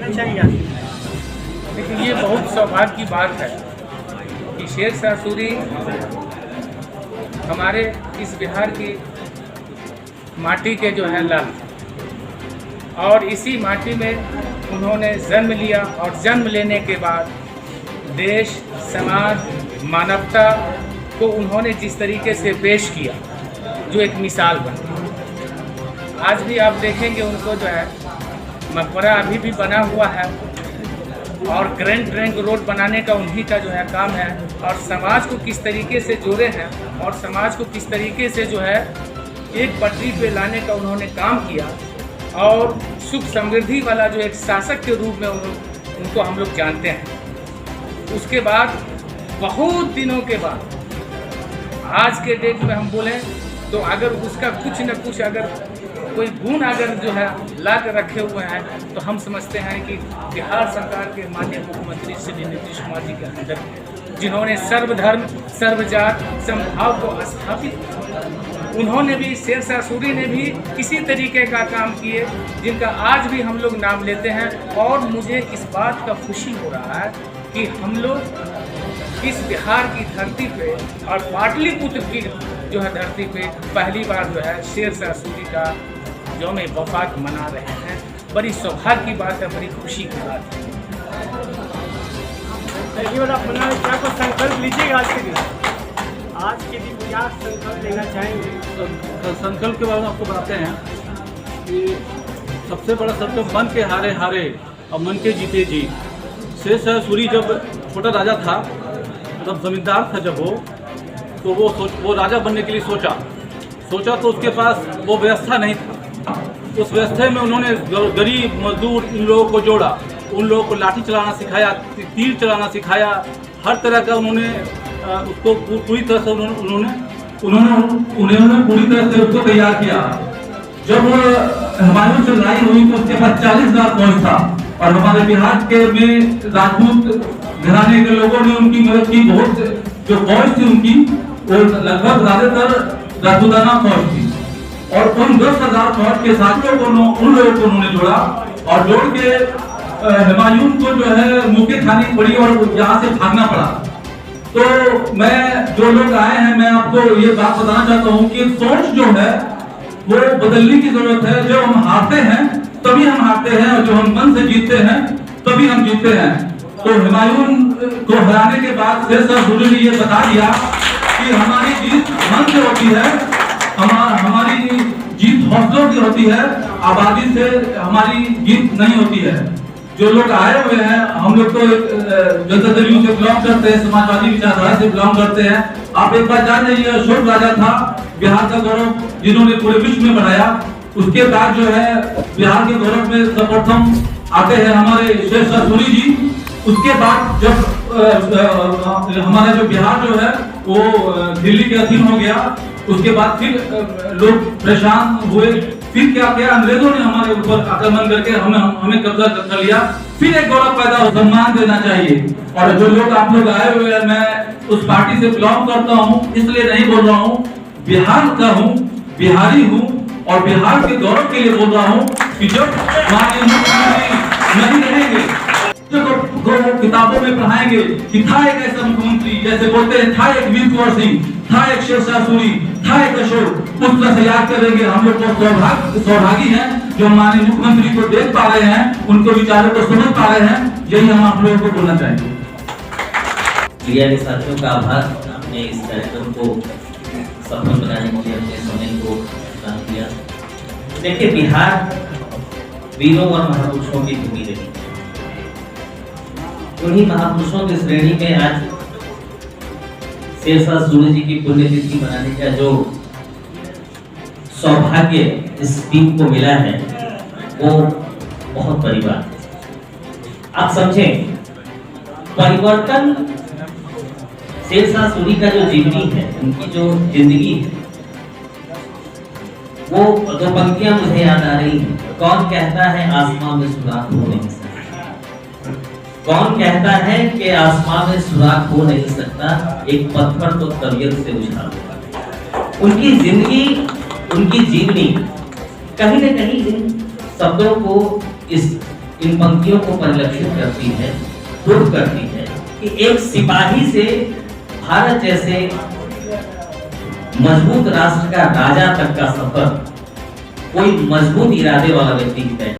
कहना चाहेंगे आप? लेकिन ये बहुत सौभाग्य की बात है कि शेरशाह सूरी हमारे इस बिहार की माटी के जो है लाल, और इसी माटी में उन्होंने जन्म लिया और जन्म लेने के बाद देश, समाज, मानवता को उन्होंने जिस तरीके से पेश किया जो एक मिसाल बनी। आज भी आप देखेंगे उनको जो है मकबरा अभी भी बना हुआ है और ग्रैंड ट्रंक रोड बनाने का उन्हीं का जो है काम है, और समाज को किस तरीके से जोड़े हैं और समाज को किस तरीके से जो है एक पटरी पे लाने का उन्होंने काम किया, और सुख समृद्धि वाला जो एक शासक के रूप में उनको हम लोग जानते हैं। उसके बाद बहुत दिनों के बाद आज के डेट में हम बोलें तो अगर उसका कुछ न कुछ अगर कोई गुण अगर जो है ला कर रखे हुए हैं तो हम समझते हैं कि बिहार सरकार के माननीय मुख्यमंत्री श्री नीतीश कुमार जी के अंदर, जिन्होंने सर्वधर्म सर्वजात समभाव को स्थापित किया, उन्होंने भी, शेरशाह सूरी ने भी इसी तरीके का काम किए जिनका आज भी हम लोग नाम लेते हैं। और मुझे इस बात का खुशी हो रहा है कि हम लोग इस बिहार की धरती पे और पाटलिपुत्र की जो है धरती पे पहली बार जो है शेरशाह सूरी का यौम वफात मना रहे हैं। बड़ी सौभाग्य की बात है, बड़ी खुशी की बात है। आप क्या कुछ संकल्प लीजिएगा आज के दिन? आज के दिन क्या संकल्प लेना चाहेंगे? संकल्प के बारे में आपको बताते हैं कि सबसे बड़ा संकल्प मन के हारे हारे और मन के जीते जीत। शेरशाह सूरी जब छोटा राजा था, तब जमींदार था जब तो वो राजा बनने के लिए सोचा तो उसके पास वो व्यवस्था नहीं था। उस व्यवस्था में उन्होंने गरीब मजदूर इन लोगों को जोड़ा, उन लोगों को लाठी चलाना सिखाया, तीर चलाना सिखाया, हर तरह का उन्होंने उसको पूरी तरह से उन्होंने पूरी तरह से उसको तैयार किया। जब हुमायूं से लड़ाई हुई तो उसके पास 40,000 फौज था, और हमारे बिहार के में राजपूत घराने के लोगों ने उनकी मदद की। बहुत जो फौज थी उनकी वो लगभग ज्यादातर राजपूताना फौज थी, और उन 10,000 फौज के साथियों को उन लोगों को उन्होंने जोड़ा, और जोड़ के हुमायूं को जो है मुक्के खानी पड़ी और यहाँ से भागना पड़ा। तो मैं, जो लोग आए हैं, मैं आपको ये बात बताना चाहता हूँ कि सोच जो है वो बदलने की जरूरत है। जो हम हारते हैं तभी हम हारते हैं, और जो हम मन से जीतते हैं तभी हम जीतते हैं। तो हुमायूं को हराने के बाद शेरशाह सूरी ने ये बता दिया कि हमारी जीत मन से होती है, हमारी जीत हौसलों की होती है, आबादी से हमारी जीत नहीं होती है। जो लोग आए हुए हैं, हम लोग तो जनता दल यू से बिलोंग करते हैं, समाजवादी विचारधारा से बिलोंग करते हैं। आप एक बार जान लीजिए, अशोक राजा था बिहार का गौरव, जिन्होंने पूरे विश्व में बढ़ाया। उसके बाद जो है बिहार के गौरव में सर्वप्रथम आते हैं हमारे शेरशाह सूरी जी। उसके बाद जब हमारा जो बिहार जो है वो दिल्ली के अधीन हो गया, उसके बाद फिर लोग परेशान हुए। फिर क्या किया, अंग्रेजों ने हमारे ऊपर आक्रमण करके हमें कब्जा कर लिया। फिर एक गौरव पैदा हो, सम्मान देना चाहिए। और जो लोग आप लोग आए हुए हैं, मैं उस पार्टी से बिलोंग करता हूँ, इसलिए नहीं बोल रहा हूँ, बिहार का हूँ, बिहारी हूँ, और बिहार के गौरव के लिए बोल रहा हूँ कि जब माननीय मुख्यमंत्री नहीं रहेंगे तो किताबों में पढ़ाएंगे कि था एक ऐसा मुख्यमंत्री, जैसे बोलते हैं था एक वीर कुंवर सिंह, था एक शेरशाह सूरी, था एक अशोक, उस तरह से याद करेंगे। हम लोग तो सौभागी हैं जो माननीय मुख्यमंत्री को देख पा रहे हैं, उनके विचारों को समझ पा रहे हैं। यही हम आप लोगों को बोलना चाहेंगे। मीडिया के साथियों का आभार, आपने इस कार्यक्रम को सफल बनाने के लिए अपने समय को दान किया। देखिए, बिहार वीरों और महापुरुषों की भूमि रही। उन्हीं महापुरुषों की श्रेणी में आज शेरशाह सूरी जी की पुण्यतिथि मनाने का जो सौभाग्य इस टीम को मिला है वो बहुत बड़ी बात है। आप समझें, परिवर्तन शेरशाह सूरी का जो जीवनी है, उनकी जो जिंदगी है, वो दो पंक्तियां मुझे याद आ रही हैं। कौन कहता है आसमां में सुराख हो नहीं सकता, कौन कहता है कि आसमां में सुराख हो नहीं सकता, एक पत्थर तो तबीयत से उछाल होगा। उनकी जिंदगी, उनकी जीवनी कहीं न कहीं इन शब्दों को, इस इन पंक्तियों को परिलक्षित करती है, प्रूव करती है कि एक सिपाही से भारत जैसे मजबूत राष्ट्र का राजा तक का सफर कोई मजबूत इरादे वाला व्यक्ति ही तय